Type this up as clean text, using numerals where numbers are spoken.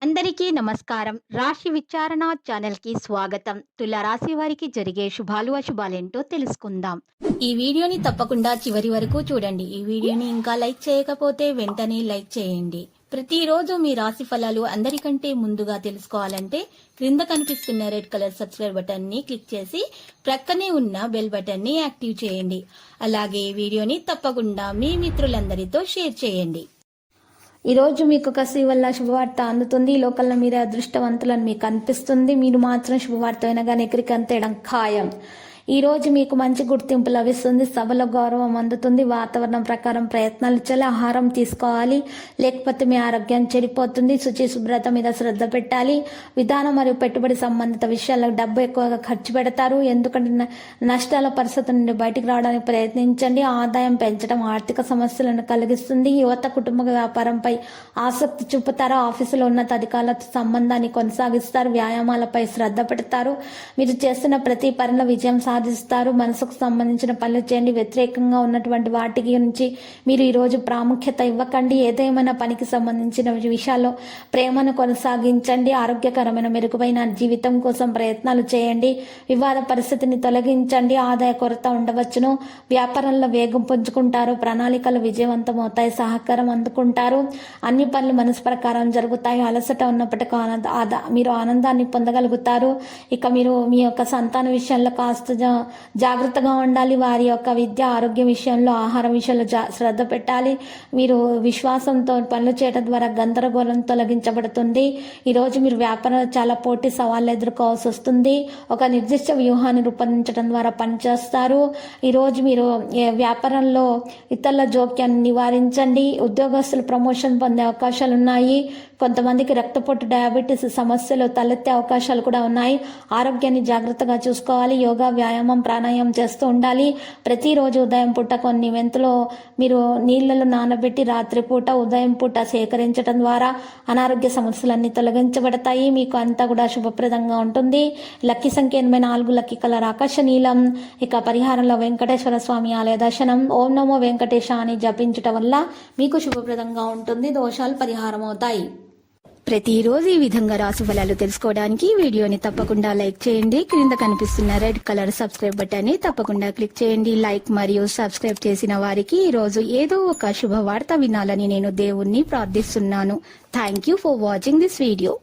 అందరికీ నమస్కారం. రాశి విచారణ ఛానల్‌కి స్వాగతం. తుల రాశి వారికి జరిగే శుభాలు, అశుభాలేంటో తెలుసుకుందాం. ఈ వీడియోని తప్పకుండా చివరి వరకు చూడండి. ఈ వీడియోని ఇంకా లైక్ చేయకపోతే వెంటనే లైక్ చేయండి. ప్రతిరోజు మీ రాశి ఫలాలు అందరికంటే ముందుగా తెలుసుకోవాలంటే క్రింద కనిపిస్తున్న రెడ్ కలర్ సబ్స్క్రైబ్ బటన్ ని క్లిక్ చేసి ప్రక్కనే ఉన్న బెల్ బటన్ ని యాక్టివ్ చేయండి. అలాగే వీడియోని తప్పకుండా మీ మిత్రులందరితో షేర్ చేయండి. ఈరోజు మీకు ఒక వల్ల శుభవార్త అందుతుంది. ఈ లోకల్లో మీరే అదృష్టవంతులని మీకు అనిపిస్తుంది. మీరు మాత్రం శుభవార్త వినగానే ఎక్కడికి అంతేయడం ఖాయం. ఈ రోజు మీకు మంచి గుర్తింపు లభిస్తుంది. సభలో గౌరవం అందుతుంది. వాతావరణం ప్రకారం ప్రయత్నాలు చేయాలి. ఆహారం తీసుకోవాలి, లేకపోతే మీ ఆరోగ్యం చెడిపోతుంది. శుచి శుభ్రత మీద శ్రద్ధ పెట్టాలి. విధానం మరియు పెట్టుబడి సంబంధిత విషయాలకు డబ్బు ఎక్కువగా ఖర్చు పెడతారు. ఎందుకంటే నష్టాల పరిస్థితి నుండి బయటికి రావడానికి ప్రయత్నించండి. ఆదాయం పెంచడం ఆర్థిక సమస్యలను కలిగిస్తుంది. యువత కుటుంబ వ్యాపారంపై ఆసక్తి చూపుతారు. ఆఫీసులో ఉన్నత అధికారులతో సంబంధాన్ని కొనసాగిస్తారు. వ్యాయామాలపై శ్రద్ధ పెడతారు. మీరు చేస్తున్న ప్రతి పనిలో విజయం సాధిస్తారు. మనసుకు సంబంధించిన పనులు చేయండి. వ్యతిరేకంగా ఉన్నటువంటి వాటికి నుంచి మీరు ఈరోజు ప్రాముఖ్యత ఇవ్వకండి. ఏదేమైనా పనికి సంబంధించిన విషయాల్లో ప్రేమను కొనసాగించండి. ఆరోగ్యకరమైన మెరుగుపైన జీవితం కోసం ప్రయత్నాలు చేయండి. వివాద పరిస్థితిని తొలగించండి. ఆదాయ కొరత ఉండవచ్చును. వ్యాపారంలో వేగం పుంజుకుంటారు. ప్రణాళికలు విజయవంతమవుతాయి. సహకారం అందుకుంటారు. అన్ని పనులు మనసు ప్రకారం జరుగుతాయి. అలసట ఉన్నప్పటికీ మీరు ఆనందాన్ని పొందగలుగుతారు. ఇక మీరు మీ యొక్క సంతాన విషయంలో కాస్త జాగ్రత్తగా ఉండాలి. వారి యొక్క విద్య, ఆరోగ్య విషయంలో, ఆహారం విషయంలో శ్రద్ధ పెట్టాలి. మీరు విశ్వాసంతో పనులు చేయడం ద్వారా గందరగోళం తొలగించబడుతుంది. ఈరోజు మీరు వ్యాపారంలో చాలా పోటీ సవాళ్ళు ఎదుర్కోవాల్సి వస్తుంది. ఒక నిర్దిష్ట వ్యూహాన్ని రూపొందించడం ద్వారా పనిచేస్తారు. ఈరోజు మీరు వ్యాపారంలో ఇతరుల జోక్యాన్ని నివారించండి. ఉద్యోగస్తులు ప్రమోషన్ పొందే అవకాశాలు ఉన్నాయి. కొంతమందికి రక్తపోటు, డయాబెటీస్ సమస్యలు తలెత్తే అవకాశాలు కూడా ఉన్నాయి. ఆరోగ్యాన్ని జాగ్రత్తగా చూసుకోవాలి. యోగా, వ్యాయామం, ప్రాణాయామం చేస్తూ ఉండాలి. ప్రతిరోజు ఉదయం పూట కొన్ని మెంతులు మీరు నీళ్లలో నానబెట్టి రాత్రిపూట, ఉదయం పూట సేకరించడం ద్వారా అనారోగ్య సమస్యలన్నీ తొలగించబడతాయి. మీకు అంతా కూడా శుభప్రదంగా ఉంటుంది. లక్కీ సంఖ్య 84, లక్కీ కలర్ ఆకాశ నీలం. ఇక పరిహారంలో వెంకటేశ్వర స్వామి ఆలయ దర్శనం. ఓం నమో వెంకటేశ అని జపించటం వల్ల మీకు శుభప్రదంగా ఉంటుంది. దోషాలు పరిహారం అవుతాయి. ప్రతిరోజు ఈ విధంగా రాశి ఫలాలు తెలుసుకోవడానికి వీడియోని తప్పకుండా లైక్ చేయండి. క్రింద కనిపిస్తున్న రెడ్ కలర్ సబ్స్క్రైబ్ బటన్ ని తప్పకుండా క్లిక్ చేయండి. లైక్ మరియు సబ్స్క్రైబ్ చేసిన వారికి ఈ రోజు ఏదో ఒక శుభవార్త వినాలని నేను దేవుణ్ణి ప్రార్థిస్తున్నాను. Thank you for watching this video.